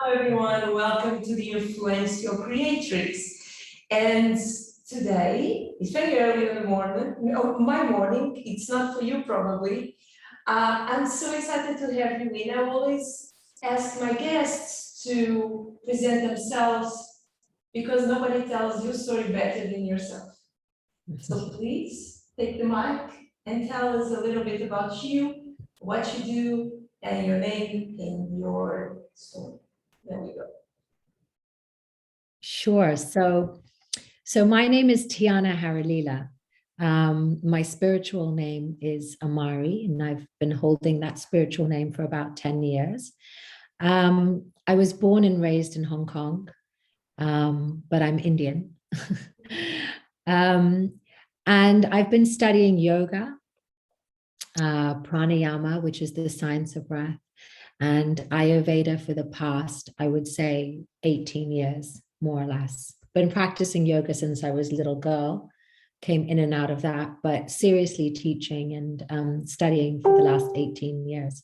everyone, welcome to the Influence Your Creatrix. And today, it's very early in the morning, my morning, it's not for you probably. I'm so excited to have you in. I always ask my guests to present themselves because nobody tells your story better than yourself. So please take the mic and tell us a little bit about you, what you do, and your name and your story. There we go. Sure. So my name is Tiana Harila. My spiritual name is Amari, and I've been holding that spiritual name for about 10 years. I was born and raised in Hong Kong, but I'm Indian. And I've been studying yoga, Pranayama, which is the science of breath, and Ayurveda for the past, I would say, 18 years, more or less. Been practicing yoga since I was a little girl, came in and out of that, but seriously teaching and studying for the last 18 years.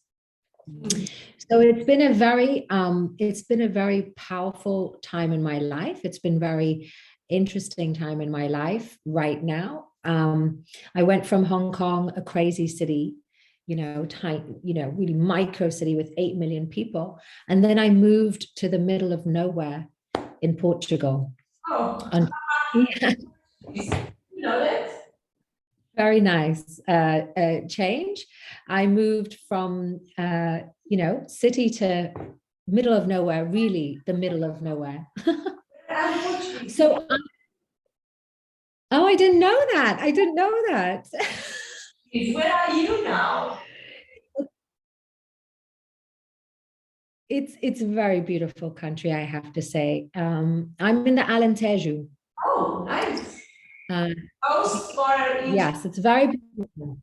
So it's been a very powerful time in my life. It's been very interesting time in my life right now. I went from Hong Kong, a crazy city, really micro city with 8 million people. And then I moved to the middle of nowhere in Portugal. Oh, Yeah. you know that? Very nice change. I moved from, city to middle of nowhere, really the middle of nowhere. So, I didn't know that. I didn't know that. Where are you now? It's a very beautiful country, I have to say. I'm in the Alentejo. Oh, nice. Coast or yes, it's very beautiful.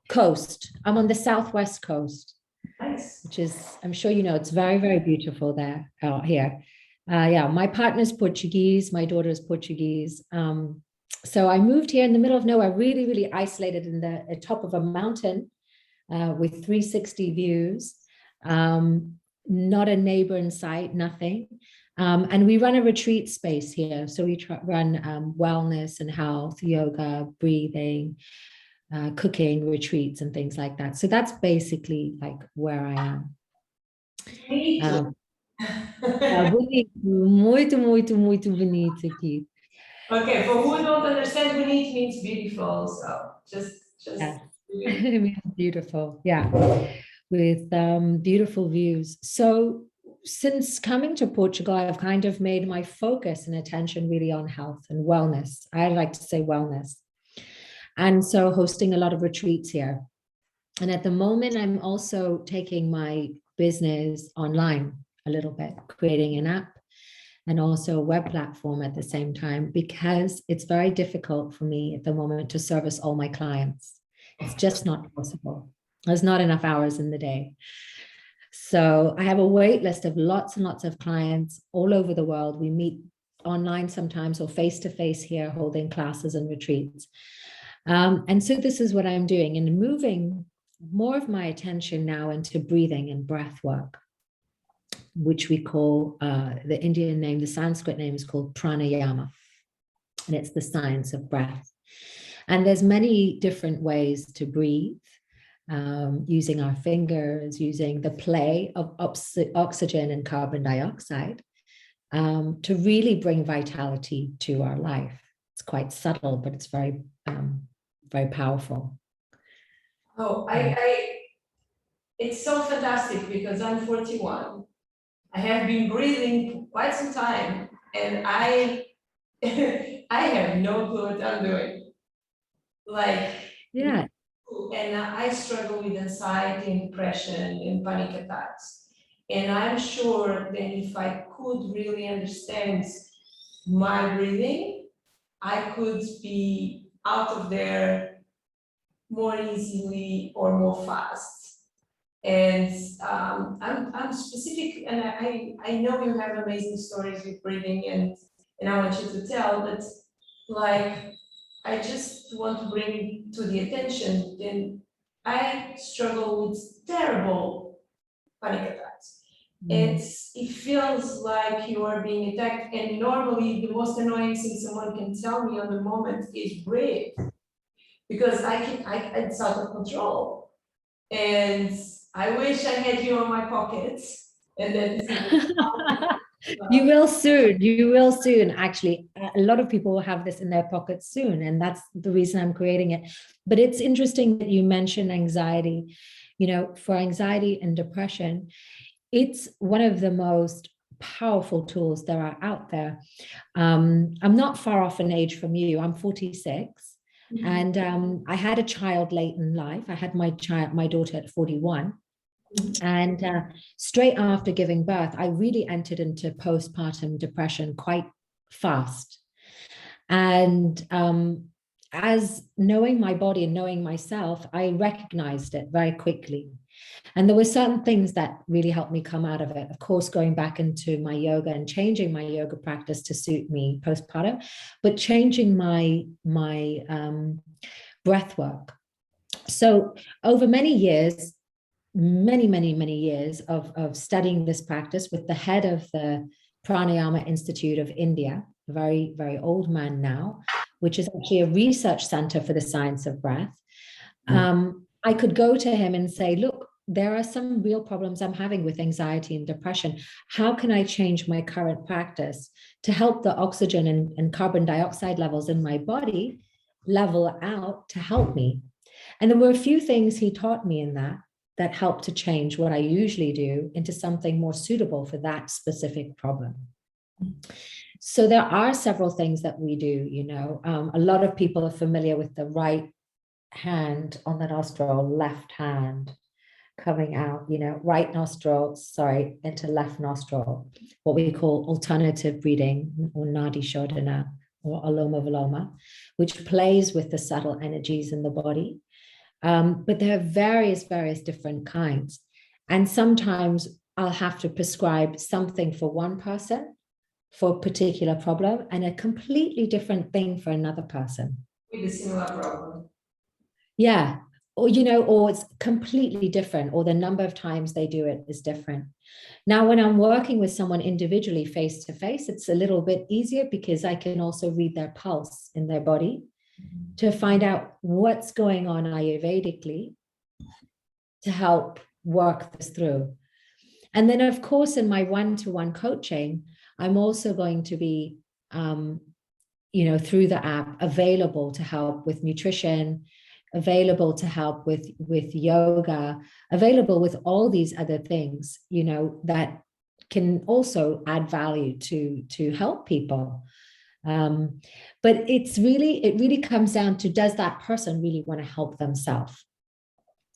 Coast. I'm on the southwest coast. Nice. Which is, I'm sure you know, it's very, very beautiful there out here. My partner's Portuguese, my daughter is Portuguese. So I moved here in the middle of nowhere, really, really isolated in the top of a mountain with 360 views, not a neighbor in sight, nothing. And we run a retreat space here. So we run wellness and health, yoga, breathing, cooking retreats and things like that. So that's basically like where I am. Muito, muito, muito bonito aqui. Okay, for who don't understand, bonito means beautiful. So just yes. It means beautiful, yeah, with beautiful views. So since coming to Portugal, I've kind of made my focus and attention really on health and wellness. I like to say wellness. And so hosting a lot of retreats here. And at the moment, I'm also taking my business online a little bit, creating an app and also a web platform at the same time, because it's very difficult for me at the moment to service all my clients. It's just not possible. There's not enough hours in the day. So I have a wait list of lots and lots of clients all over the world. We meet online sometimes or face-to-face here, holding classes and retreats. And so this is what I'm doing, and moving more of my attention now into breathing and breath work, which we call the Indian name, the Sanskrit name is called Pranayama, and it's the science of breath. And there's many different ways to breathe, using our fingers, using the play of oxygen and carbon dioxide to really bring vitality to our life. It's quite subtle, but it's very, very powerful. Oh, it's so fantastic because I'm 41. I have been breathing for quite some time, and I have no clue what I'm doing. Like, yeah. And I struggle with anxiety and depression and panic attacks. And I'm sure that if I could really understand my breathing, I could be out of there more easily or more fast. And I'm specific, and I know you have amazing stories with breathing, and I want you to tell, but like, I just want to bring to the attention that I struggle with terrible panic attacks. it feels like you are being attacked. And normally the most annoying thing someone can tell me on the moment is breathe, because it's out of control. And I wish I had you on my pockets, and that is You will soon. You will soon. Actually, a lot of people will have this in their pockets soon, and that's the reason I'm creating it. But it's interesting that you mentioned anxiety. You know, for anxiety and depression, it's one of the most powerful tools there are out there. I'm not far off in age from you. I'm 46, and I had a child late in life. I had my daughter at 41. And straight after giving birth, I really entered into postpartum depression quite fast. And as knowing my body and knowing myself, I recognized it very quickly. And there were certain things that really helped me come out of it. Of course, going back into my yoga and changing my yoga practice to suit me postpartum, but changing my breath work. So over many years, many years of studying this practice with the head of the Pranayama Institute of India, a very, very old man now, which is actually a research center for the science of breath. I could go to him and say, look, there are some real problems I'm having with anxiety and depression. How can I change my current practice to help the oxygen and carbon dioxide levels in my body level out to help me? And there were a few things he taught me in that helped to change what I usually do into something more suitable for that specific problem. So there are several things that we do, you know. A lot of people are familiar with the right hand on the nostril, left hand coming out, you know, right nostril, into left nostril, what we call alternative breathing or Nadi Shodhana or Aloma Viloma, which plays with the subtle energies in the body. But there are various different kinds. And sometimes I'll have to prescribe something for one person for a particular problem and a completely different thing for another person. with a similar problem. Yeah. Or, you know, or it's completely different, or the number of times they do it is different. Now, when I'm working with someone individually face to face, it's a little bit easier because I can also read their pulse in their body to find out what's going on Ayurvedically to help work this through. And then, of course, in my one-to-one coaching, I'm also going to be, you know, through the app, available to help with nutrition, available to help with yoga, available with all these other things, you know, that can also add value to help people. But it really comes down to, does that person really want to help themselves?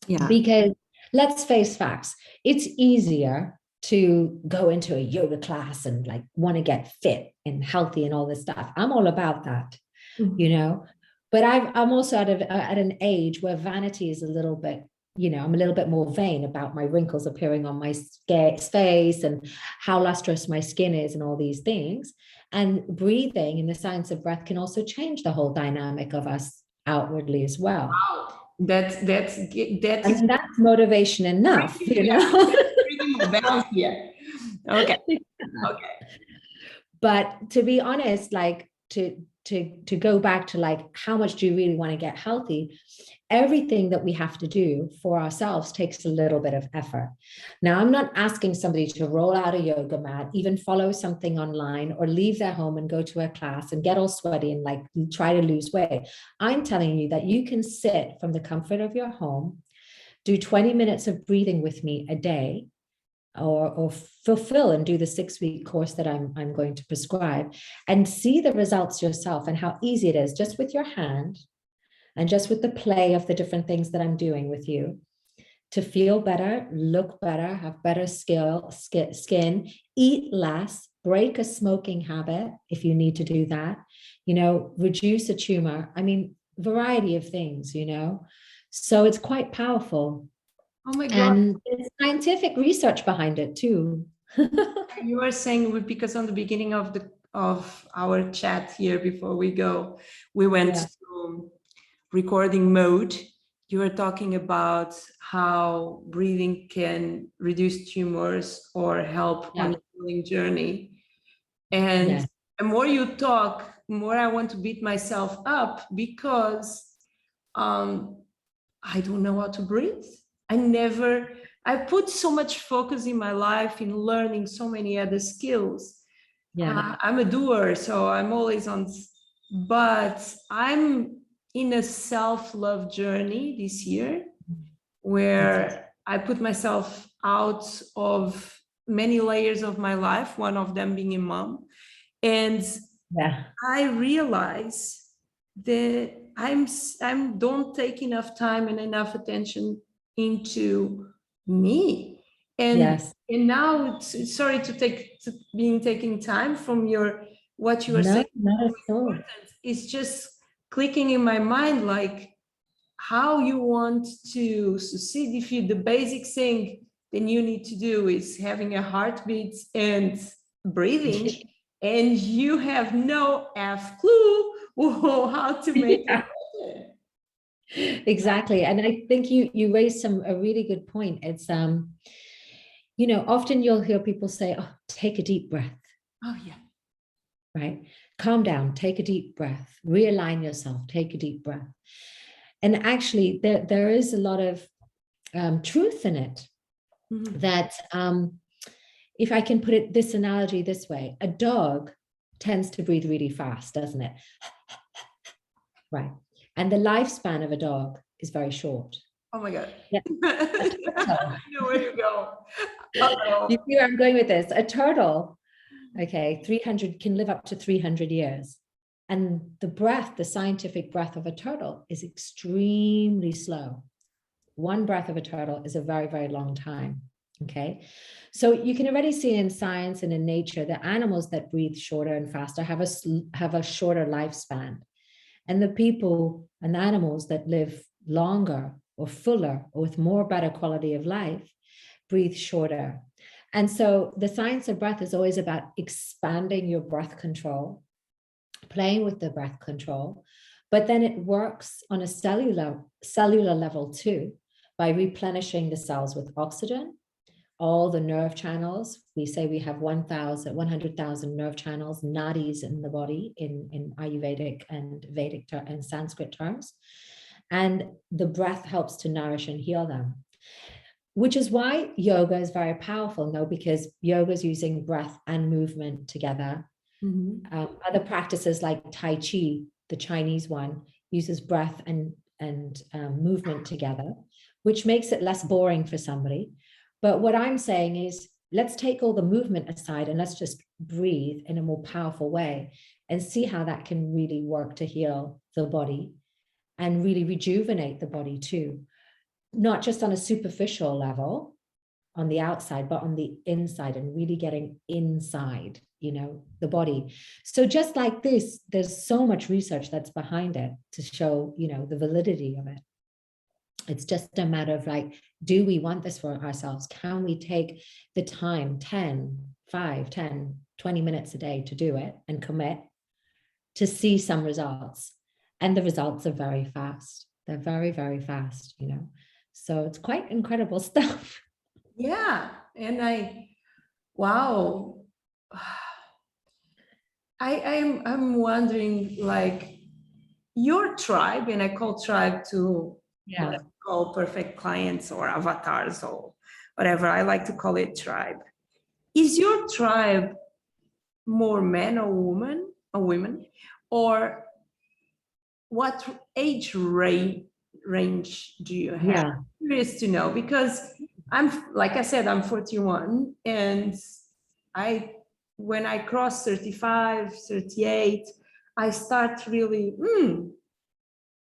Yeah. Because let's face facts, it's easier to go into a yoga class and like want to get fit and healthy and all this stuff. I'm all about that, you know, but I'm also at an age where vanity is a little bit, you know, I'm a little bit more vain about my wrinkles appearing on my face and how lustrous my skin is and all these things. And breathing in the science of breath can also change the whole dynamic of us outwardly as well. Wow, that's and that's motivation enough, you know. here. Okay. But to be honest, like to go back to like, how much do you really want to get healthy? Everything that we have to do for ourselves takes a little bit of effort. Now, I'm not asking somebody to roll out a yoga mat, even follow something online, or leave their home and go to a class and get all sweaty and like try to lose weight. I'm telling you that you can sit from the comfort of your home, do 20 minutes of breathing with me a day, or fulfill and do the 6-week course that I'm going to prescribe, and see the results yourself and how easy it is just with your hand and just with the play of the different things that I'm doing with you to feel better, look better, have better skin, eat less, break a smoking habit if you need to do that, you know, reduce a tumor. I mean, variety of things, you know, so it's quite powerful. Oh my God. And there's scientific research behind it too. You were saying, because on the beginning of our chat here before we go, we went to recording mode. you were talking about how breathing can reduce tumors or help on the healing journey. And the more you talk, the more I want to beat myself up because I don't know how to breathe. I put so much focus in my life in learning so many other skills. I'm a doer, so I'm always on, but I'm in a self-love journey this year where I put myself out of many layers of my life, one of them being a mom. And I realize that I'm don't take enough time and enough attention into me. And now it's sorry to taking time from what you were saying. Not at all. It's just clicking in my mind, like how you want to succeed. If you, the basic thing then you need to do is having a heartbeat and breathing, and you have no clue how to make it. Exactly. And I think you raised a really good point. It's you know, often you'll hear people say, oh, take a deep breath. Oh yeah. Right? Calm down, take a deep breath, realign yourself, take a deep breath. And actually there is a lot of truth in it. That if I can put this analogy this way, a dog tends to breathe really fast, doesn't it? Right. And the lifespan of a dog is very short. Oh my God. Yeah. I know where you go. You see where I'm going with this? A turtle, okay, 300 can live up to 300 years. And the scientific breath of a turtle is extremely slow. One breath of a turtle is a very, very long time. Okay. So you can already see in science and in nature that animals that breathe shorter and faster have a shorter lifespan. And the people and animals that live longer or fuller or with more better quality of life breathe shorter. And so the science of breath is always about expanding your breath control, playing with the breath control, but then it works on a cellular level too, by replenishing the cells with oxygen, all the nerve channels. We say we have 100,000 nerve channels, nadis in the body in Ayurvedic and Vedic and Sanskrit terms. And the breath helps to nourish and heal them, which is why yoga is very powerful, no? Because yoga is using breath and movement together. Other practices like Tai Chi, the Chinese one, uses breath and movement together, which makes it less boring for somebody. But what I'm saying is, let's take all the movement aside and let's just breathe in a more powerful way and see how that can really work to heal the body and really rejuvenate the body too. Not just on a superficial level on the outside, but on the inside, and really getting inside, you know, the body. So just like this, there's so much research that's behind it to show, you know, the validity of it. It's just a matter of like, do we want this for ourselves? Can we take the time, 20 minutes a day to do it and commit to see some results? And the results are very fast. They're very, very fast, you know. So it's quite incredible stuff. Yeah. And wow. I'm wondering, like, your tribe, and I call tribe to what I call perfect clients or avatars or whatever, I like to call it tribe. Is your tribe more men or women, or what age range do you have? Yeah. I'm curious to know, because like I said, I'm 41, and when I cross 35, 38, I start really,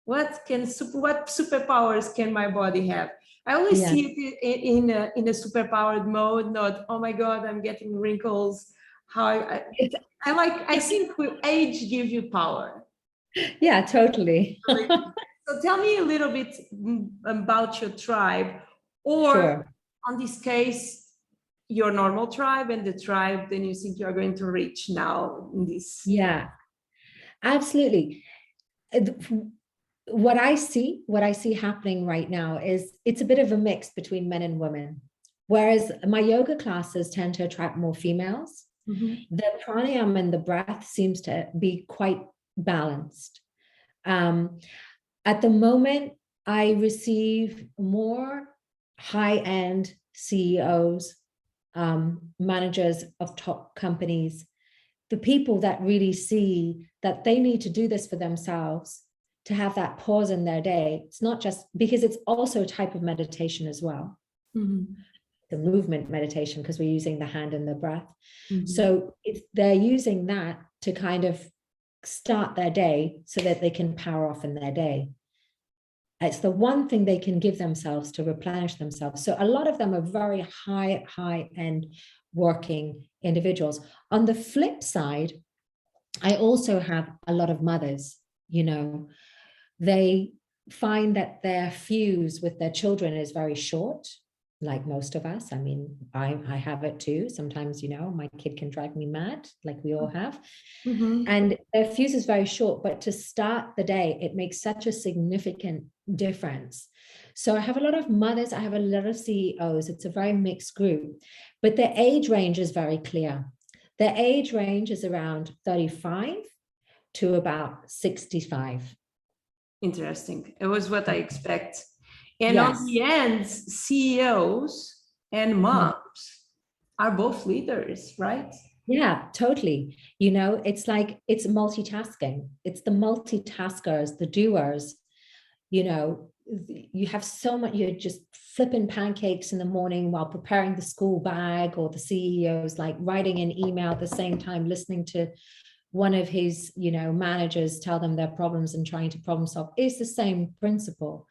what superpowers can my body have? I always see it in a superpowered mode, not, oh my God, I'm getting wrinkles. I think with age gives you power. Yeah, totally. So tell me a little bit about your tribe, or on this case, your normal tribe and the tribe then you think you're going to reach now in this. Yeah, absolutely. what I see happening right now is it's a bit of a mix between men and women. Whereas my yoga classes tend to attract more females, the pranayama and the breath seems to be quite balanced. At the moment, I receive more high-end CEOs, managers of top companies, the people that really see that they need to do this for themselves, to have that pause in their day. It's not just because it's also a type of meditation as well. The movement meditation, because we're using the hand and the breath. So if they're using that to kind of start their day so that they can power off in their day. It's the one thing they can give themselves to replenish themselves. So a lot of them are very high end working individuals. On the flip side, I also have a lot of mothers, you know, they find that their fuse with their children is very short, like most of us. I mean, I have it too. Sometimes, you know, my kid can drive me mad, like we all have. And their fuse is very short, but to start the day, it makes such a significant difference. So I have a lot of mothers, I have a lot of CEOs. It's a very mixed group, but the age range is very clear. The age range is around 35 to about 65. Interesting. It was what I expect. And on the end, CEOs and moms are both leaders, right? Yeah, totally. You know, it's like, it's multitasking. It's the multitaskers, the doers. You know, you have so much, you're just flipping pancakes in the morning while preparing the school bag, or the CEO's like writing an email at the same time, listening to one of his, you know, managers tell them their problems and trying to problem solve. It's the same principle.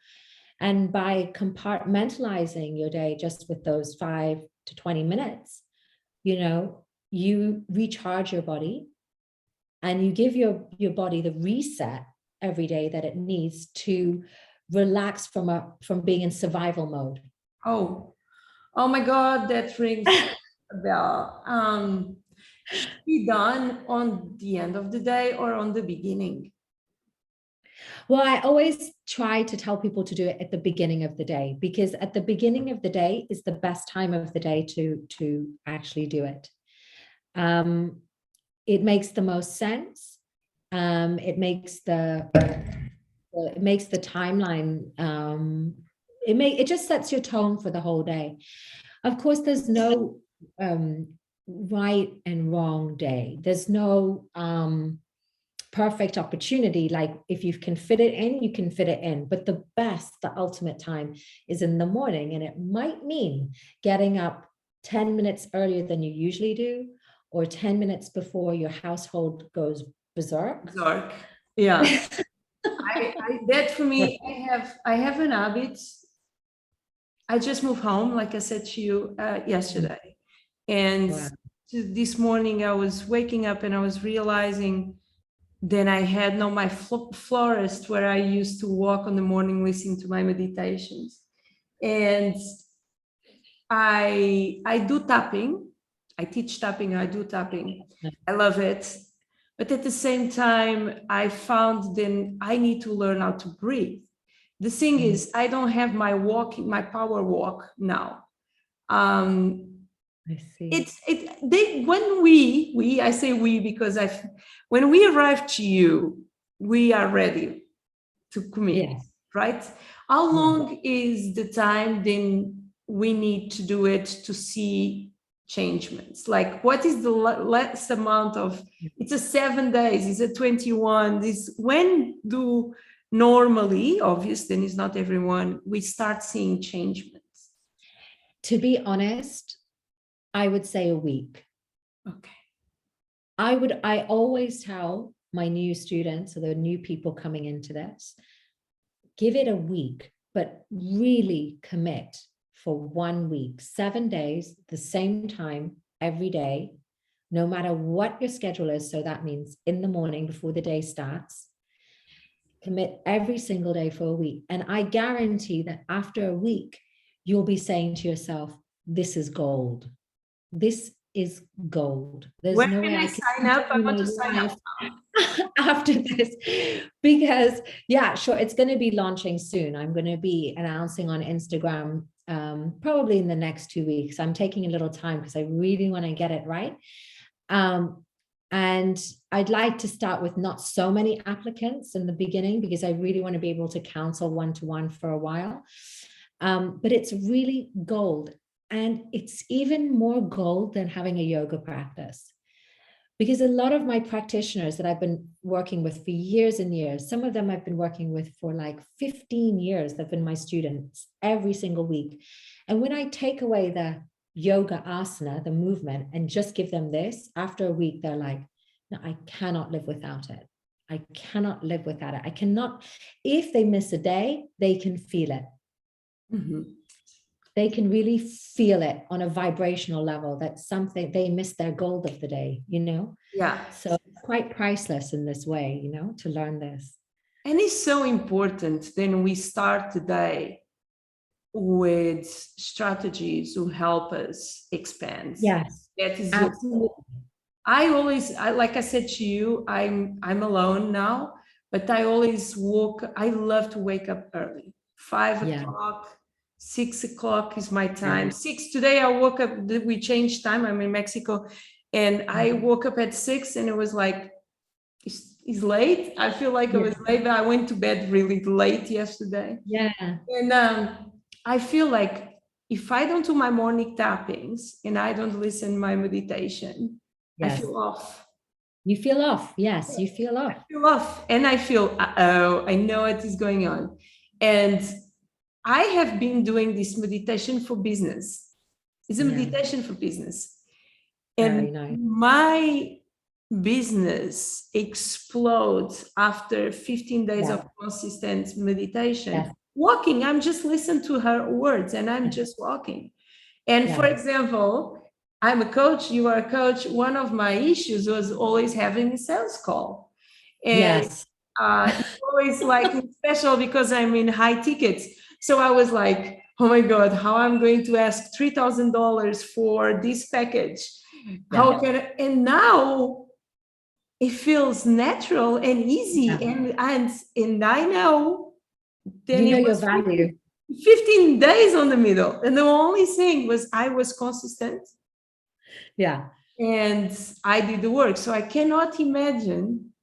And by compartmentalizing your day just with those 5 to 20 minutes, you know, you recharge your body and you give your body the reset every day that it needs to relax from being in survival mode. Oh my God, that rings a bell. Should be done on the end of the day or on the beginning? Well, I always try to tell people to do it at the beginning of the day, because at the beginning of the day is the best time of the day to actually do it. It makes the most sense. It makes the timeline. It just sets your tone for the whole day. Of course, there's no right and wrong day. There's no perfect opportunity. Like if you can fit it in, you can fit it in. But the ultimate time is in the morning. And it might mean getting up 10 minutes earlier than you usually do, or 10 minutes before your household goes berserk. Yeah. That for me, I have an habit. I just moved home, like I said to you yesterday. And this morning I was waking up and I was realizing then I had my florist where I used to walk on the morning listening to my meditations. And I do tapping. I teach tapping, I do tapping. I love it. But at the same time, I found then I need to learn how to breathe. The thing is, I don't have my power walk now. I see. I say we because when we arrive to you, we are ready to commit, right? How long is the time then we need to do it to see changements? Like, what is the less amount of? It's a 7 days. Is it 21? When do normally, obviously, and it's not everyone, we start seeing changements? To be honest, I would say a week. Okay. I always tell my new students, or the new people coming into this, give it a week, but really commit for 1 week, 7 days, the same time every day, no matter what your schedule is. So that means in the morning before the day starts, commit every single day for a week. And I guarantee that after a week, you'll be saying to yourself, this is gold. This is gold. There's When no can way I I can sign up? I continue want to my sign life up. after this, because yeah, sure, it's going to be launching soon. I'm going to be announcing on Instagram probably in the next 2 weeks. I'm taking a little time because I really want to get it right. And I'd like to start with not so many applicants in the beginning, because I really want to be able to counsel one-to-one for a while. But it's really gold. And it's even more gold than having a yoga practice. Because a lot of my practitioners that I've been working with for years and years, some of them I've been working with for like 15 years, they've been my students every single week. And when I take away the yoga asana, the movement, and just give them this, after a week, they're like, no, I cannot live without it. I cannot live without it. I cannot, if they miss a day, they can feel it. Mm-hmm. They can really feel it on a vibrational level, that something, they missed their gold of the day, you know? Yeah. So it's quite priceless in this way, you know, to learn this. And it's so important then we start the day with strategies to help us expand. Yes, That is absolutely. like I said to you, I'm alone now, but I love to wake up early. 5 o'clock, 6 o'clock is my time. Yeah. 6 today, I woke up, we changed time. I'm in Mexico, and I woke up at 6, and it was like, it's late. I feel like it was late, but I went to bed really late yesterday. Yeah. And I feel like if I don't do my morning tappings and I don't listen to my meditation, I Yes. feel off. You feel off. Yes, you feel off. I feel off. And I feel, oh, I know what is going on. And I have been doing this meditation for business. It's a meditation for business. Very And nice. my business explodes after 15 days of consistent meditation. Walking, I'm just listening to her words and I'm just walking. And for example, I'm a coach, you are a coach. One of my issues was always having a sales call. And it's always like special because I'm in high tickets. So I was like, oh my God, how I'm going to ask $3,000 for this package? How can I? And now it feels natural and easy. And I know then you know it your was value. 15 days on the middle. And the only thing was I was consistent. Yeah. And I did the work. So I cannot imagine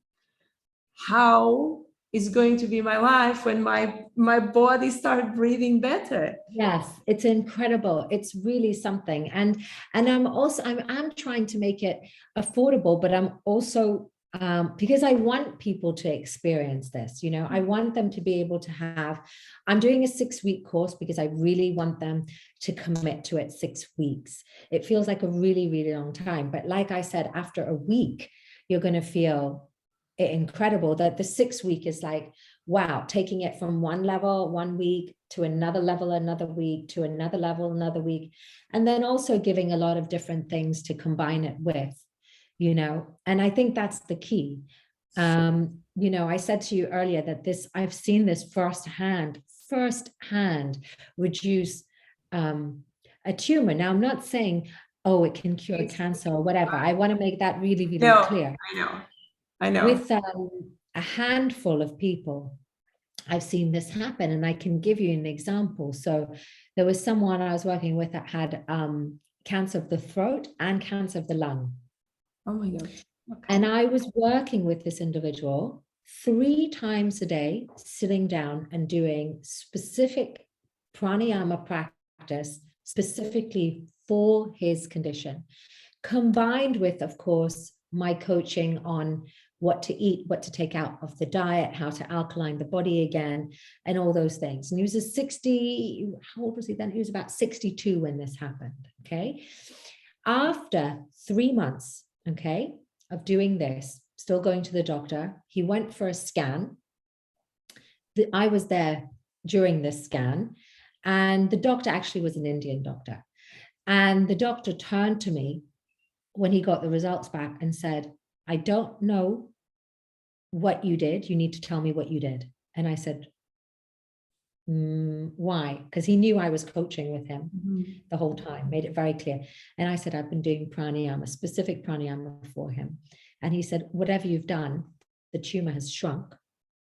how is going to be my life when my body starts breathing better. Yes, it's incredible. It's really something. And I'm trying to make it affordable, but I'm also because I want people to experience this, you know, I want them to be able to I'm doing a 6-week course because I really want them to commit to it 6 weeks. It feels like a really, really long time. But like I said, after a week, you're going to feel incredible. That the 6 week is like, wow, taking it from one level 1 week to another level another week to another level another week, and then also giving a lot of different things to combine it with, you know. And I think that's the key. You know, I said to you earlier that I've seen this firsthand reduce a tumor. Now, I'm not saying, oh, it can cure cancer or whatever. I want to make that really, really clear. I know. With a handful of people, I've seen this happen, and I can give you an example. So there was someone I was working with that had cancer of the throat and cancer of the lung. Oh my God. Okay. And I was working with this individual 3 times a day, sitting down and doing specific pranayama practice specifically for his condition, combined with, of course, my coaching on what to eat, what to take out of the diet, how to alkaline the body again, and all those things. And he was how old was he then? He was about 62 when this happened, okay? After 3 months, okay, of doing this, still going to the doctor, he went for a scan. I was there during this scan, and the doctor actually was an Indian doctor. And the doctor turned to me when he got the results back and said, I don't know what you did. You need to tell me what you did. And I said, Why? Because he knew I was coaching with him Mm-hmm. the whole time, made it very clear. And I said, I've been doing pranayama, specific pranayama for him. And he said, whatever you've done, the tumor has shrunk.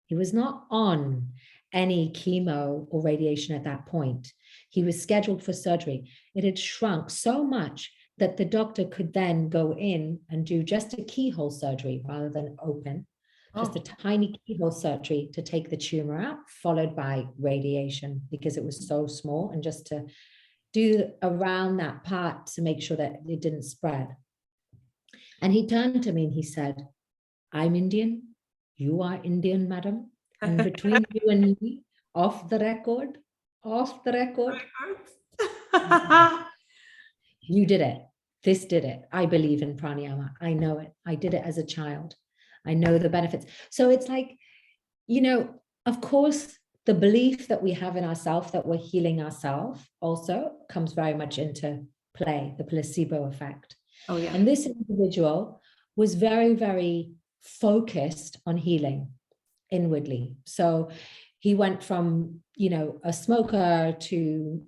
He was not on any chemo or radiation at that point. He was scheduled for surgery. It had shrunk so much that the doctor could then go in and do just a keyhole surgery rather than open, just a tiny keyhole surgery to take the tumor out, followed by radiation because it was so small, and just to do around that part to make sure that it didn't spread. And he turned to me and he said, I'm Indian. You are Indian, madam. And between you and me, off the record, you did it. This did it. I believe in pranayama. I know it. I did it as a child. I know the benefits. So it's like, of course, the belief that we have in ourselves that we're healing ourselves also comes very much into play, the placebo effect. Oh, yeah. And this individual was very, very focused on healing inwardly. So he went from, a smoker to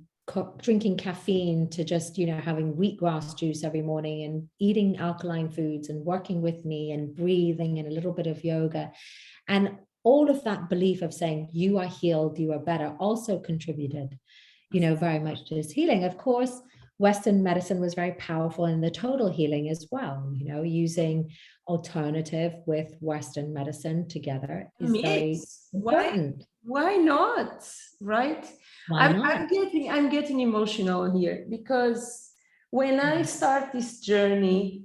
drinking caffeine to just, having wheatgrass juice every morning and eating alkaline foods and working with me and breathing and a little bit of yoga. And all of that belief of saying, you are healed, you are better, also contributed, very much to his healing. Of course, Western medicine was very powerful in the total healing as well. Using alternative with Western medicine together is very important. Why not? Right? Why not? I'm getting emotional here because when I start this journey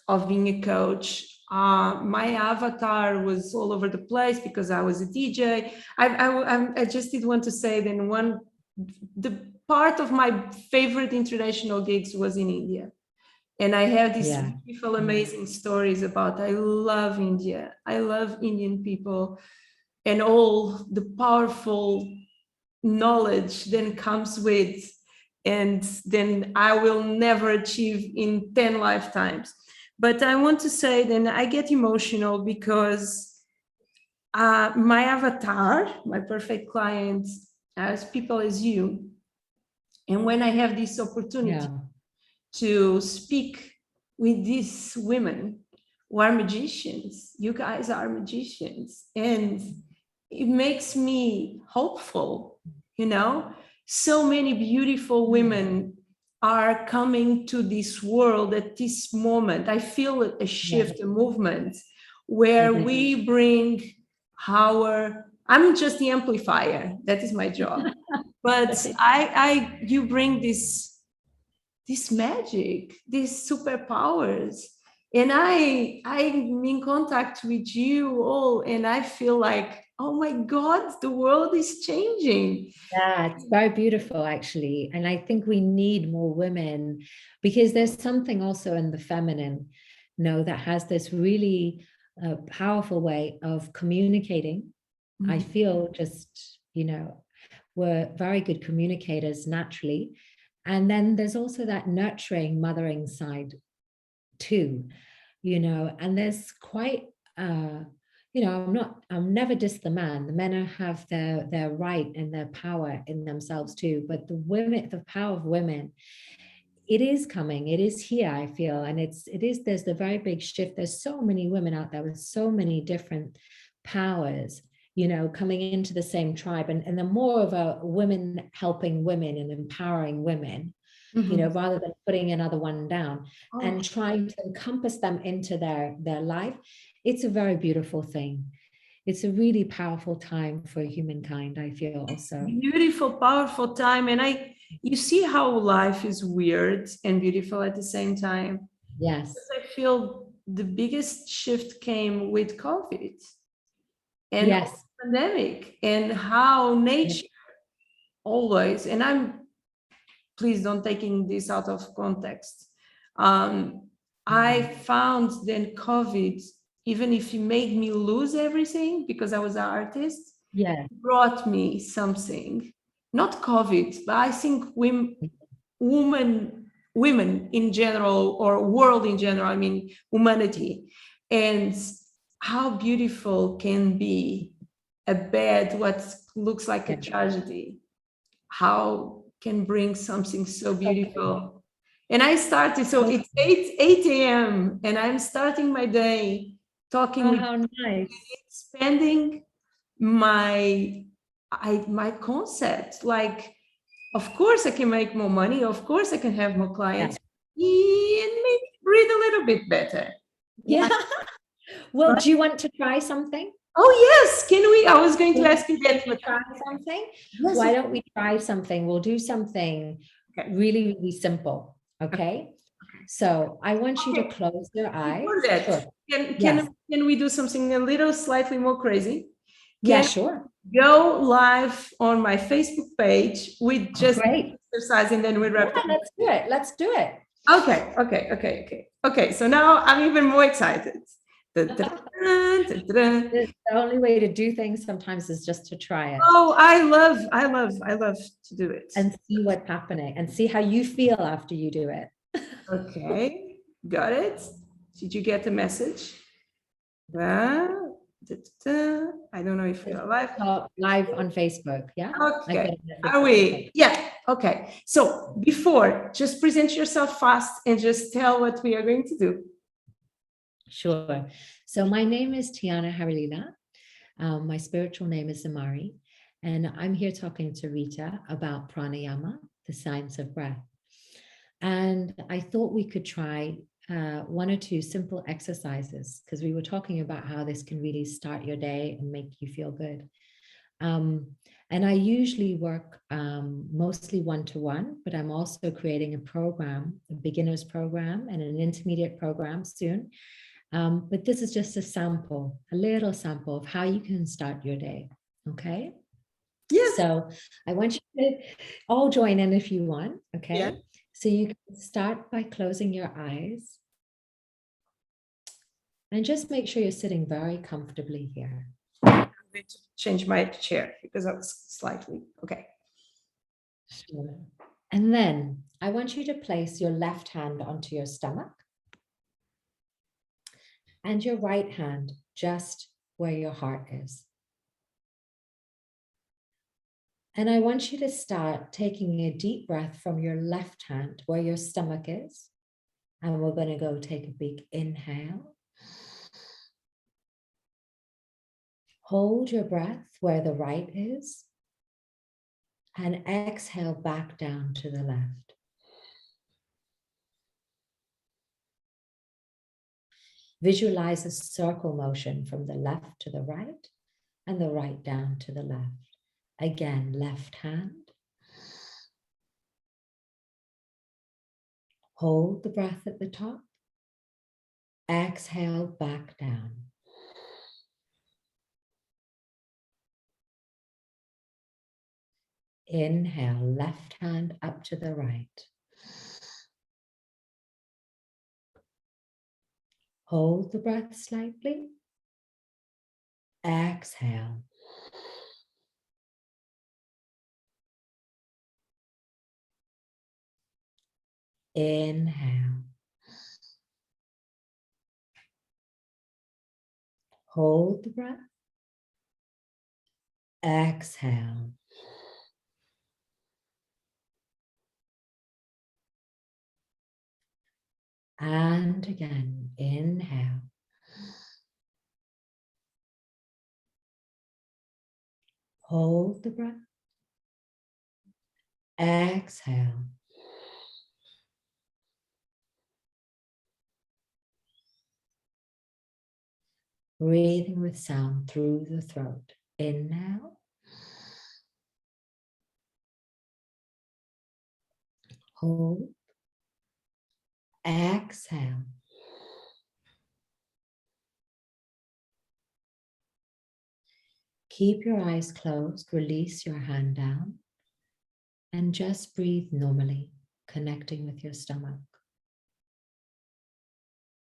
of being a coach, my avatar was all over the place because I was a DJ. I just did want to say then the part of my favorite international gigs was in India. And I have these beautiful, amazing stories about, I love India. I love Indian people and all the powerful knowledge then comes with, and then I will never achieve in 10 lifetimes. But I want to say then I get emotional because my avatar, my perfect clients, as people as you, and when I have this opportunity to speak with these women who are magicians, you guys are magicians, and it makes me hopeful, so many beautiful women are coming to this world at this moment. I feel a shift, a movement where we bring I'm just the amplifier, that is my job. But you bring this magic, these superpowers. And I'm in contact with you all, and I feel like, oh my God, the world is changing. Yeah, it's very beautiful, actually. And I think we need more women because there's something also in the feminine, that has this really powerful way of communicating. Mm-hmm. I feel just, we're very good communicators naturally. And then there's also that nurturing, mothering side too, and there's quite, I'm never diss the man. The men have their right and their power in themselves too. But the power of women, it is coming, it is here, I feel. And there's the very big shift. There's so many women out there with so many different powers, coming into the same tribe, and the more of a women helping women and empowering women, rather than putting another one down and trying to encompass them into their life. It's a very beautiful thing. It's a really powerful time for humankind, I feel also. Beautiful, powerful time. And you see how life is weird and beautiful at the same time. Yes. Because I feel the biggest shift came with COVID and the pandemic, and how nature always, and please don't taking this out of context. I found then COVID, even if it made me lose everything because I was an artist, brought me something. Not COVID, but I think women in general, or world in general, humanity, and how beautiful can be a bad, what looks like a tragedy, how can bring something so beautiful. And I started, so it's 8 a.m. and I'm starting my day talking with, how nice. expanding my concept. Like, of course I can make more money, of course I can have more clients, and maybe breathe a little bit better. Yeah. Well, do you want to try something? Oh yes, can we? I was going to ask you that. Try something? Yes, Why don't we try something? We'll do something really, really simple. Okay. So I want you to close your eyes. Before that, Sure. Can we do something a little slightly more crazy? Yeah, sure. Go live on my Facebook page with just Great. exercise, and then we wrap Yeah, let's do it. Let's do it. Okay. So now I'm even more excited. The only way to do things sometimes is just to try it. Oh, I love to do it. And see what's happening and see how you feel after you do it. Okay, got it. Did you get the message? I don't know if you're live. Live on Facebook, yeah? Okay, are we? Yeah, okay. So before, just present yourself fast and just tell what we are going to do. Sure. So my name is Tiana Harila. My spiritual name is Zamari, and I'm here talking to Rita about pranayama, the science of breath. And I thought we could try one or two simple exercises because we were talking about how this can really start your day and make you feel good. And I usually work mostly one-to-one, but I'm also creating a program, a beginner's program and an intermediate program soon. But this is just a sample, a little sample of how you can start your day. Okay. Yes. So I want you to all join in if you want. Okay. Yeah. So you can start by closing your eyes and just make sure you're sitting very comfortably here. I'm going to change my chair because I was slightly, okay. Sure. And then I want you to place your left hand onto your stomach and your right hand just where your heart is. And I want you to start taking a deep breath from your left hand where your stomach is. And we're going to go take a big inhale. Hold your breath where the right is. And exhale back down to the left. Visualize a circle motion from the left to the right and the right down to the left. Again, left hand. Hold the breath at the top. Exhale back down. Inhale, left hand up to the right. Hold the breath slightly. Exhale. Inhale. Hold the breath. Exhale. And again, inhale. Hold the breath. Exhale. Breathing with sound through the throat. Inhale. Hold. Exhale. Keep your eyes closed, release your hand down, and just breathe normally, connecting with your stomach.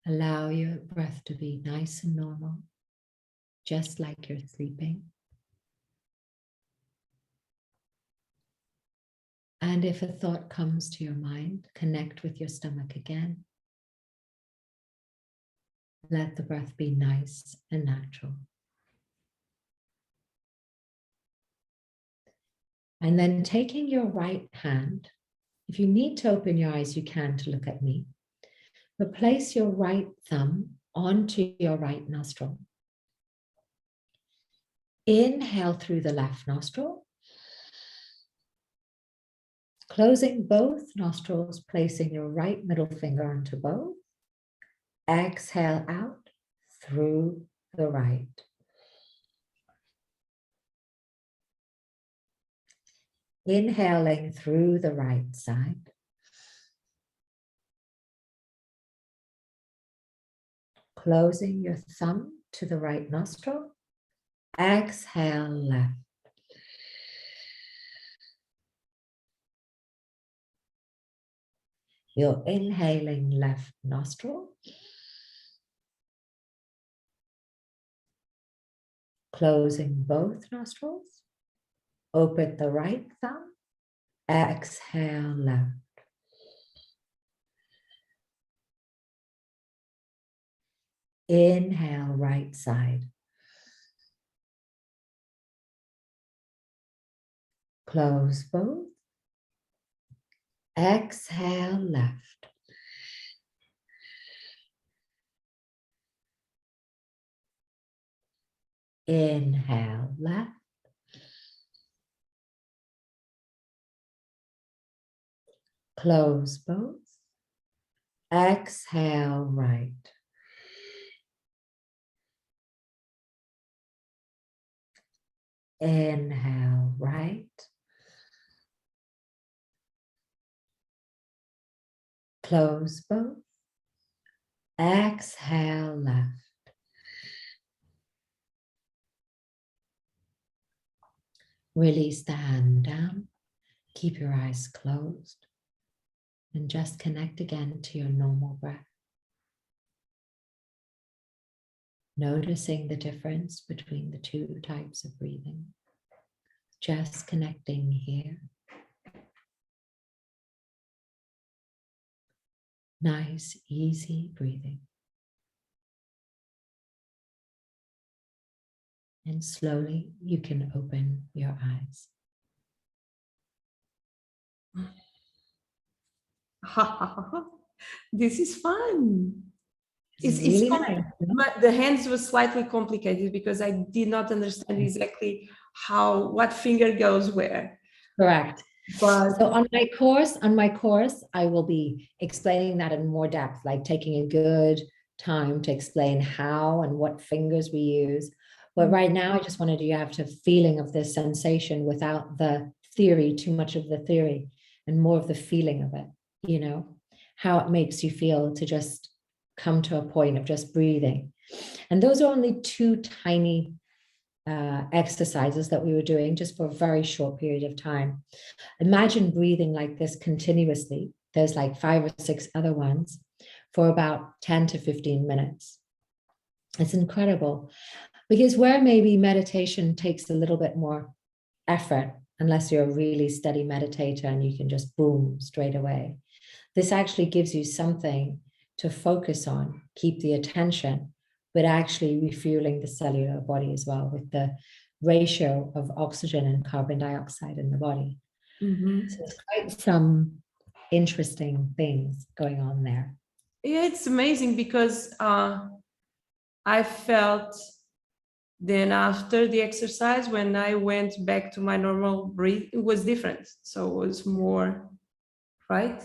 Allow your breath to be nice and normal, just like you're sleeping. And if a thought comes to your mind, connect with your stomach again. Let the breath be nice and natural. And then taking your right hand, if you need to open your eyes, you can to look at me, but place your right thumb onto your right nostril. Inhale through the left nostril, closing both nostrils, placing your right middle finger onto both. Exhale out through the right. Inhaling through the right side. Closing your thumb to the right nostril. Exhale left. You're inhaling left nostril. Closing both nostrils. Open the right thumb. Exhale left. Inhale right side. Close both. Exhale left. Inhale left. Close both. Exhale right. Inhale right. Close both. Exhale left. Release the hand down. Keep your eyes closed. And just connect again to your normal breath. Noticing the difference between the two types of breathing. Just connecting here. Nice, easy breathing. And slowly you can open your eyes. This is fun. It's really nice. But the hands was slightly complicated because I did not understand exactly what finger goes where. Correct. But so on my course, I will be explaining that in more depth, like taking a good time to explain how and what fingers we use. But right now, I just wanted you to have a feeling of this sensation without the theory, too much of the theory, and more of the feeling of it, you know, how it makes you feel to just come to a point of just breathing. And those are only two tiny exercises that we were doing just for a very short period of time. Imagine breathing like this continuously. There's like 5 or 6 other ones for about 10 to 15 minutes. It's incredible because where maybe meditation takes a little bit more effort, unless you're a really steady meditator and you can just boom straight away. This actually gives you something to focus on, keep the attention, but actually refueling the cellular body as well with the ratio of oxygen and carbon dioxide in the body. Mm-hmm. So it's quite some interesting things going on there. Yeah, it's amazing because I felt then after the exercise, when I went back to my normal breathe, it was different. So it was more, right?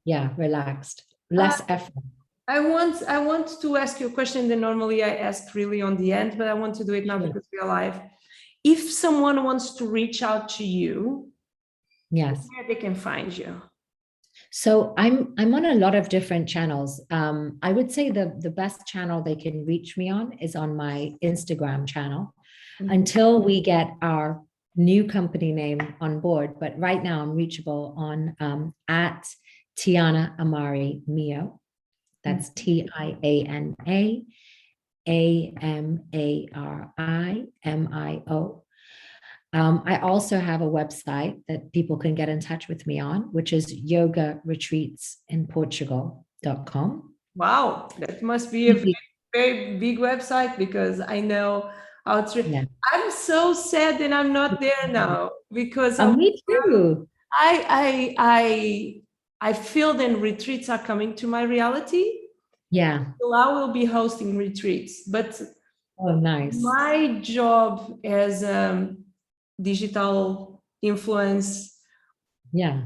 Yeah, relaxed, less effort. I want to ask you a question that normally I ask really on the end, but I want to do it now because we're live. If someone wants to reach out to you, yes, where they can find you? So I'm on a lot of different channels. I would say the best channel they can reach me on is on my Instagram channel until we get our new company name on board. But right now I'm reachable on at Tiana Amari Mio. That's TIANA AMARI MIO. I also have a website that people can get in touch with me on, which is yogaretreatsinportugal.com. Wow, that must be a very, very big website because I know Yeah. I'm so sad that I'm not there now because Me too. I feel that retreats are coming to my reality. Yeah. So I will be hosting retreats, but Oh, nice. my job as digital influence Yeah.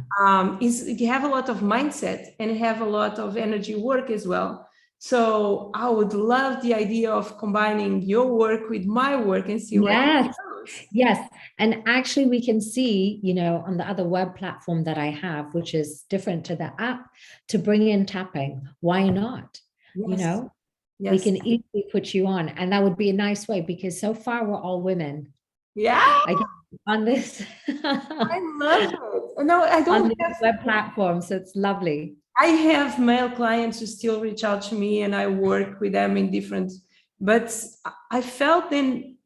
is you have a lot of mindset and have a lot of energy work as well. So I would love the idea of combining your work with my work and see where it Yes. goes. Yes. And actually, we can see, on the other web platform that I have, which is different to the app, to bring in tapping. Why not? Yes. We Yes. can easily put you on. And that would be a nice way because so far we're all women. Yeah. Again, on this I love it. No, I on don't this have. web platform. So it's lovely. I have male clients who still reach out to me and I work with them in different, but I felt then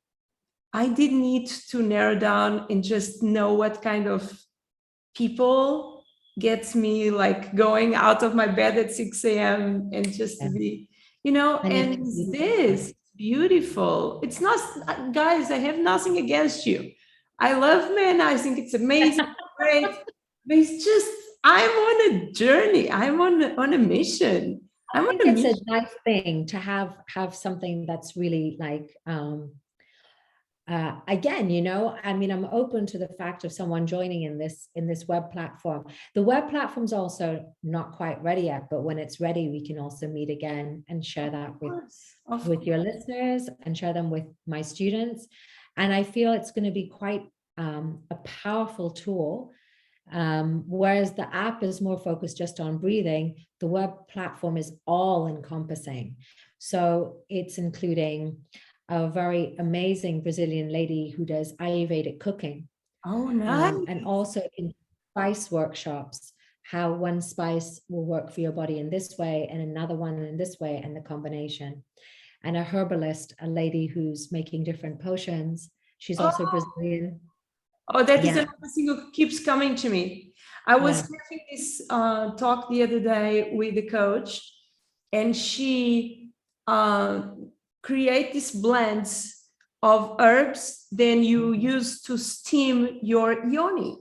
I did need to narrow down and just know what kind of people gets me like going out of my bed at 6 a.m. and just to be, and this beautiful. It's not, guys, I have nothing against you. I love men. I think it's amazing, great. But it's just, I'm on a journey. I'm on a mission. I think it's a nice thing to have something that's really like again, I'm open to the fact of someone joining in this web platform. The web platform's also not quite ready yet, but when it's ready, we can also meet again and share that with your listeners and share them with my students. And I feel it's going to be quite a powerful tool. Whereas the app is more focused just on breathing, the web platform is all encompassing. So it's including a very amazing Brazilian lady who does Ayurvedic cooking. Oh, nice. And also in spice workshops, how one spice will work for your body in this way and another one in this way, and the combination. And a herbalist, a lady who's making different potions. She's also Brazilian. Oh, that is another thing that keeps coming to me. I was having this talk the other day with a coach, and she create these blends of herbs then you use to steam your yoni.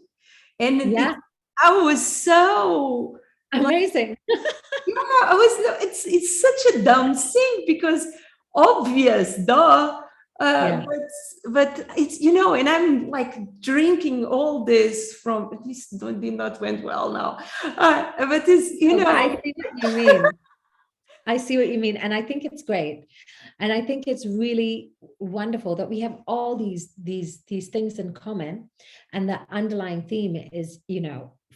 And I was so amazing. It's such a dumb thing because obvious, duh. But it's, and I'm like drinking all this from, this did not went well now. But it's, I see what you mean. I see what you mean. And I think it's great. And I think it's really wonderful that we have all these things in common. And the underlying theme is,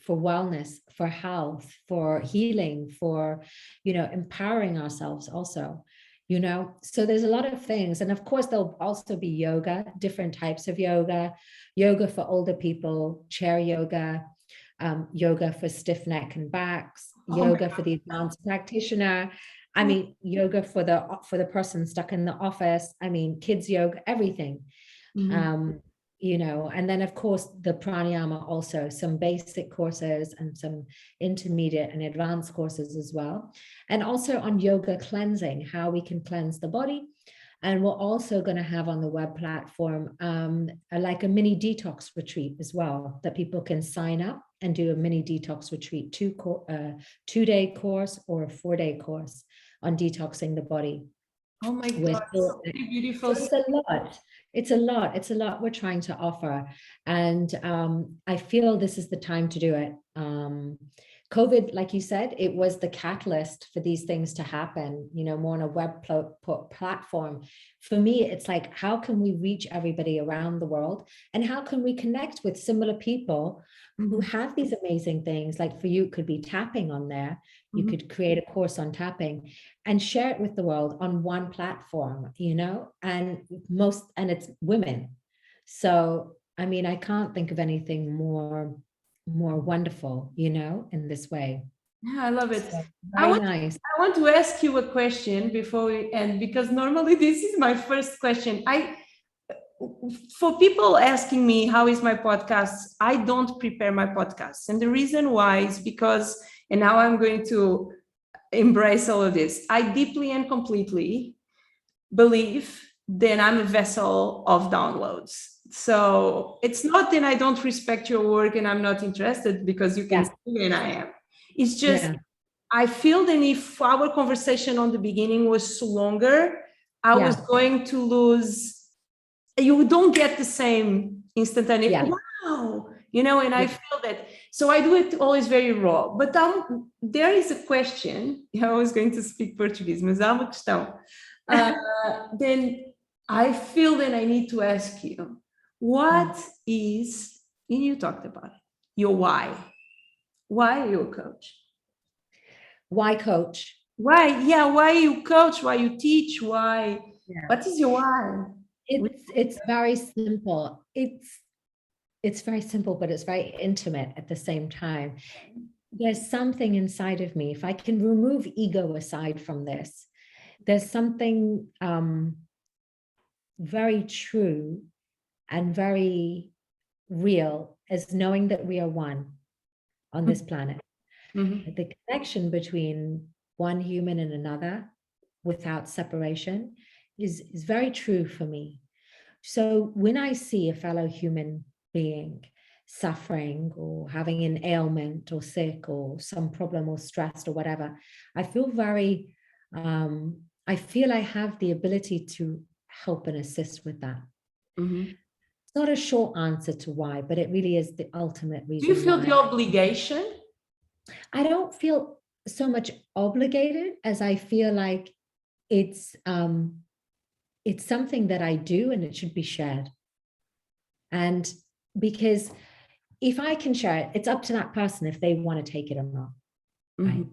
for wellness, for health, for healing, for, empowering ourselves also, so there's a lot of things. And of course, there'll also be yoga, different types of yoga for older people, chair yoga, yoga for stiff neck and backs, yoga for the advanced practitioner. I mean, yoga for the person stuck in the office. I mean, kids yoga, everything. And then of course the pranayama, also some basic courses and some intermediate and advanced courses as well. And also on yoga cleansing, how we can cleanse the body. And we're also going to have on the web platform like a mini detox retreat as well, that people can sign up and do a mini detox retreat, 2-day course or a 4-day course on detoxing the body. Oh my God, so beautiful. It's a lot we're trying to offer. And I feel this is the time to do it. COVID, like you said, it was the catalyst for these things to happen, more on a web platform. For me, it's like, how can we reach everybody around the world? And how can we connect with similar people who have these amazing things? Like for you, it could be tapping on there. You could create a course on tapping and share it with the world on one platform, and it's women. So, I mean, I can't think of anything more wonderful, in this way. Yeah, I love it. So, I want to ask you a question before we end, because normally this is my first question. For people asking me, how is my podcast? I don't prepare my podcasts. And the reason why is because, and now I'm going to embrace all of this, I deeply and completely believe then I'm a vessel of downloads. So it's not that I don't respect your work and I'm not interested, because you can see and I am. It's just, I feel that if our conversation on the beginning was longer, I was going to lose, you don't get the same instantaneous, wow, you know, and I feel that. So I do it always very raw. But there is a question, I was going to speak Portuguese, mas há uma questão. Then I feel that I need to ask you, what is, and you talked about it, your why? Why are you a coach? Why coach? Why? Yeah, why you coach? Why you teach? Why? What is your why? It's very simple. It's very simple, but it's very intimate at the same time. There's something inside of me. If I can remove ego aside from this, there's something very true and very real as knowing that we are one on this planet. The connection between one human and another without separation is very true for me. So when I see a fellow human being suffering or having an ailment or sick or some problem or stressed or whatever, I feel very, I feel I have the ability to help and assist with that. It's not a short answer to why, but it really is the ultimate reason. Do you feel the obligation? I don't feel so much obligated as I feel like it's something that I do and it should be shared. And because if I can share it, it's up to that person if they want to take it or not. Right?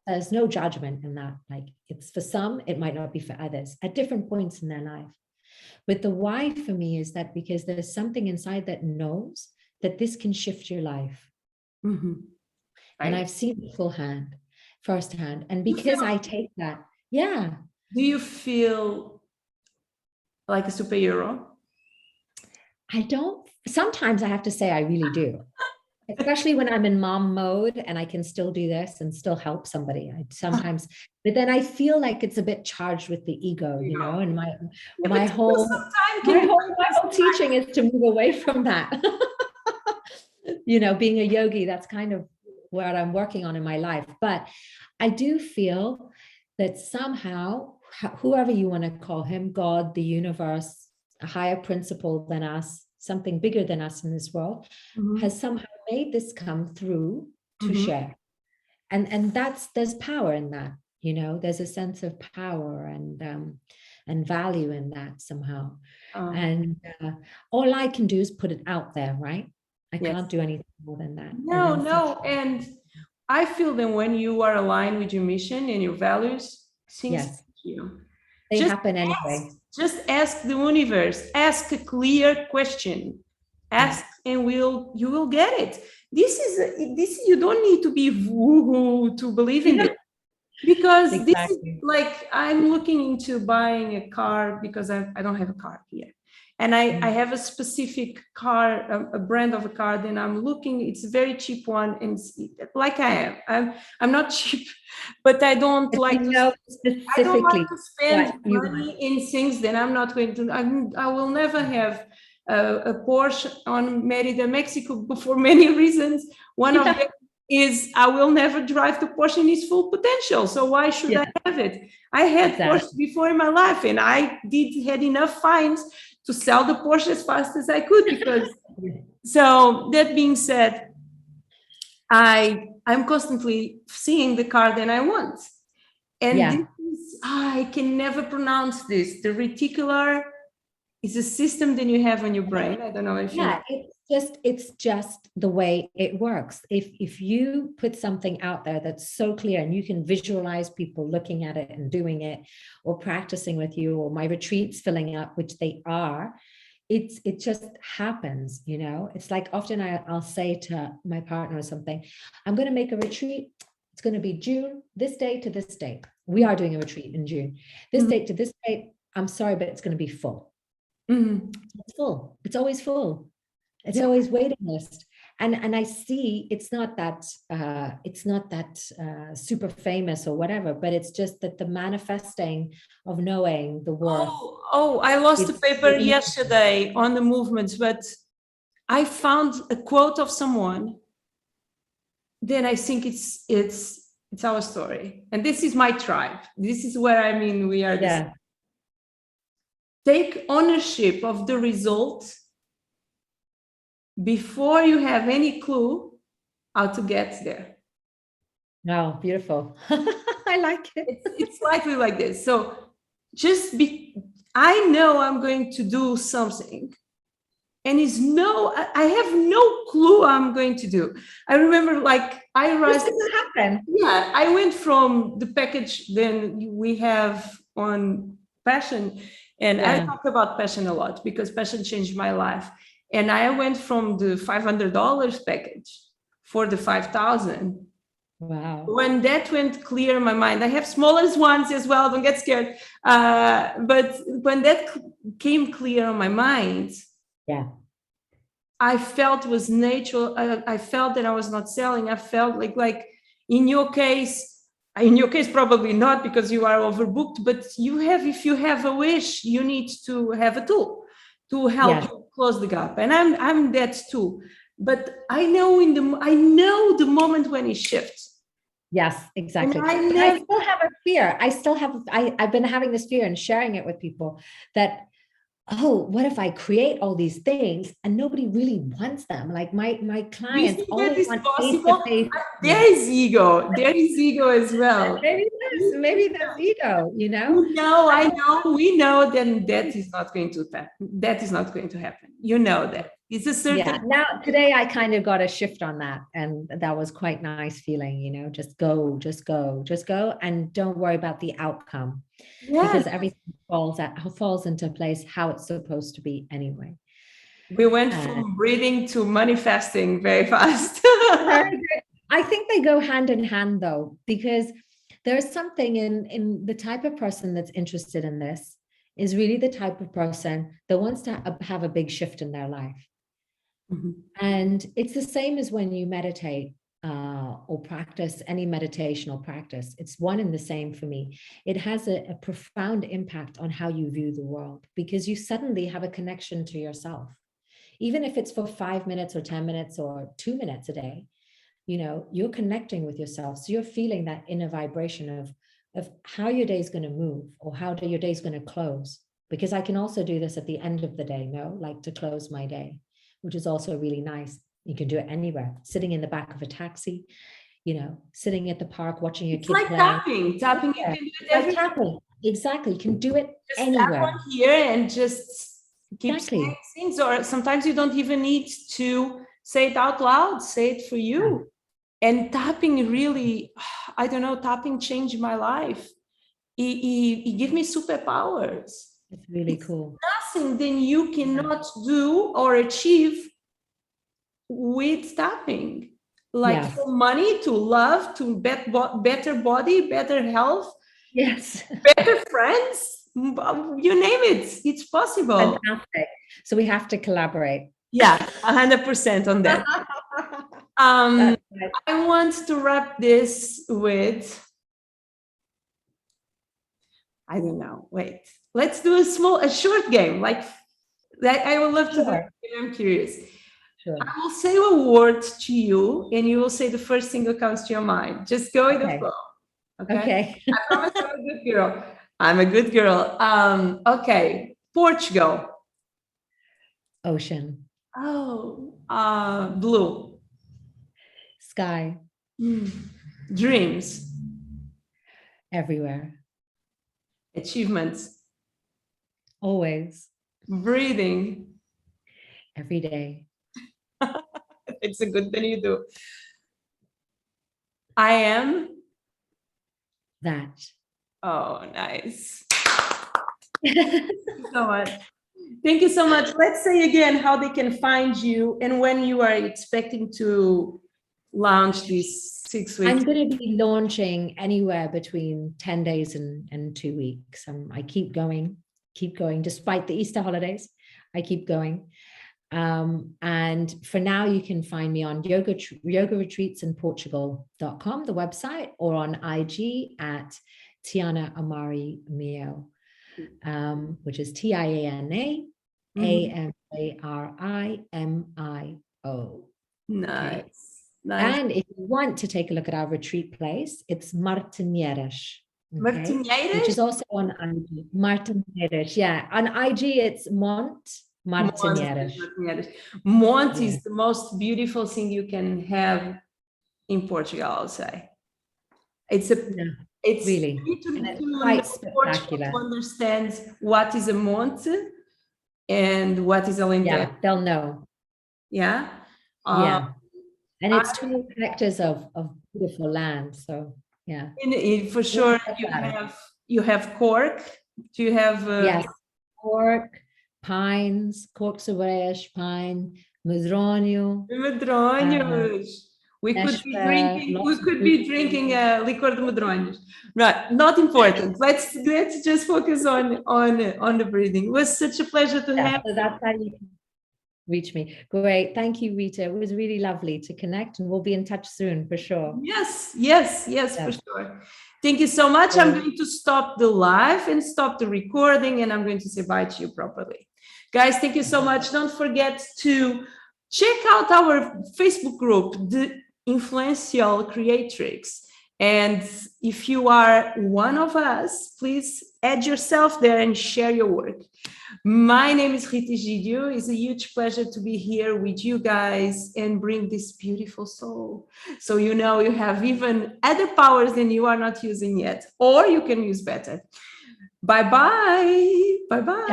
There's no judgment in that. Like, it's for some, it might not be for others at different points in their life. But the why for me is that because there's something inside that knows that this can shift your life. And I've seen it firsthand. And because I take that, Do you feel like a superhero? I don't. Sometimes I have to say I really do. Especially when I'm in mom mode and I can still do this and still help somebody. Sometimes, but then I feel like it's a bit charged with the ego, you know, and my whole teaching is to move away from that. You know, being a yogi, that's kind of what I'm working on in my life. But I do feel that somehow, whoever you want to call him, God, the universe, a higher principle than us, something bigger than us in this world, has somehow made this come through to share. And there's power in that, you know, there's a sense of power and value in that somehow. And all I can do is put it out there, right? I can't do anything more than that. No. And I feel that when you are aligned with your mission and your values, things they happen anyway. Just ask the universe, ask a clear question, ask and you will get it. This you don't need to be woohoo to believe in it. Because this is like, I'm looking into buying a car because I don't have a car here. And I have a specific car, a brand of a car, then I'm looking, it's a very cheap one. And like I'm not cheap, but I don't like to spend money in things that I'm not going to, I will never have a Porsche on Merida, Mexico, for many reasons. One of them is I will never drive the Porsche in its full potential. So why should I have it? I had Porsche before in my life, and I had enough fines to sell the Porsche as fast as I could. Because so that being said, I'm constantly seeing the car that I want, and this is, I can never pronounce this. The reticular is a system that you have on your brain. I don't know if it's just the way it works. If you put something out there that's so clear and you can visualize people looking at it and doing it or practicing with you, or my retreats filling up, which they are, it just happens, you know. It's like often I'll say to my partner or something, I'm going to make a retreat. It's going to be June, this day to this date. We are doing a retreat in June. This date to this date, I'm sorry, but it's going to be full. It's full. It's always full. It's always waiting list. And I see it's not that super famous or whatever, but it's just that the manifesting of knowing the worth. Oh, I lost the It's paper really- yesterday on the movements, but I found a quote of someone. Then I think it's our story, and this is my tribe. This is where, I mean, we are. Yeah. Take ownership of the result before you have any clue how to get there. Oh, beautiful. I like it. It's slightly like this. So just I know I'm going to do something, and I have no clue what I'm going to do. I remember, like, This doesn't happen. Yeah, I went from the package then we have on passion, and I talk about passion a lot because passion changed my life. And I went from the $500 package for the 5,000. Wow. When that went clear in my mind, I have smaller ones as well, don't get scared. But when that came clear on my mind, I felt was natural. I felt that I was not selling. I felt like in your case, probably not because you are overbooked, but if you have a wish, you need to have a tool to help you close the gap. And I'm that too. But I know the moment when it shifts. Yes, exactly. I still have a fear. I've been having this fear and sharing it with people that, oh, what if I create all these things and nobody really wants them? Like my clients always want face-to-face. There is ego. There is ego as well. Maybe there's ego, you know? I know. We know then that is not going to happen. That is not going to happen. You know that. It's a certain. Yeah. Now today I kind of got a shift on that, and that was quite nice feeling, you know, just go, and don't worry about the outcome. Because everything falls into place how it's supposed to be anyway. We went from breathing to manifesting very fast. I think they go hand in hand though, because there's something in the type of person that's interested in this is really the type of person that wants to have a big shift in their life. Mm-hmm. And it's the same as when you meditate or practice any meditation or practice. It's one and the same for me. It has a profound impact on how you view the world, because you suddenly have a connection to yourself. Even if it's for 5 minutes or 10 minutes or 2 minutes a day, you know, you're connecting with yourself. So you're feeling that inner vibration of how your day is going to move or how your day is going to close. Because I can also do this at the end of the day, like to close my day, which is also really nice. You can do it anywhere, sitting in the back of a taxi, you know, sitting at the park, watching your kid play. Tapping. You can do it everywhere. Tapping. Exactly. You can do it just anywhere. Tap on here and just keep saying things. Or sometimes you don't even need to say it out loud. Say it for you. Yeah. And tapping really, I don't know, tapping changed my life. It gave me superpowers. It's really cool. Nothing then you cannot do or achieve with tapping. Like from money to love to better body, better health. Yes. Better friends. You name it. It's possible. Fantastic. So we have to collaborate. Yeah, 100% on that. I want to wrap this with, I don't know. Wait, let's do a short game. Like I would love to do. I'm curious. Sure. I will say a word to you, and you will say the first thing that comes to your mind. Just go with the flow. Okay. I promise I'm a good girl. I'm a good girl. Okay. Portugal. Ocean. Oh, blue. Sky. Dreams. Everywhere. Achievements. Always. Breathing. Every day. It's a good thing you do. I am. That. Oh, nice. Thank you so much. Thank you so much. Let's say again how they can find you and when you are expecting to launch these 6 weeks. I'm going to be launching anywhere between 10 days and 2 weeks. I keep going despite the Easter holidays. I keep going. And for now, you can find me on yoga retreats in Portugal.com, the website, or on IG at Tiana Amari Mio, which is TIANA AMARIMIO. Nice. And if you want to take a look at our retreat place, it's Martinheiras. Which is also on IG. Martinheiras, yeah. On IG, it's Martinheiras. Monte is the most beautiful thing you can have in Portugal, I'll say. It's really quite spectacular to understand what is a monte and what is a lentejo. Yeah, they'll know. Yeah. And it's two hectares of beautiful land. So yeah. For sure, you have cork. Do you have yes, cork, pines, cork-sobreias, pine, medronho. We could be drinking licor de medronhos. Right, not important. Let's just focus on the breathing. It was such a pleasure to have. So that's how you can reach me. Great. Thank you, Rita. It was really lovely to connect, and we'll be in touch soon for sure. Yes, for sure. Thank you so much. I'm going to stop the live and stop the recording, and I'm going to say bye to you properly. Guys, thank you so much. Don't forget to check out our Facebook group, the Influential Creatrix. And if you are one of us, please add yourself there and share your work. My name is Rita Egidio. It's a huge pleasure to be here with you guys and bring this beautiful soul. So you know you have even other powers than you are not using yet, or you can use better. Bye-bye. Bye-bye.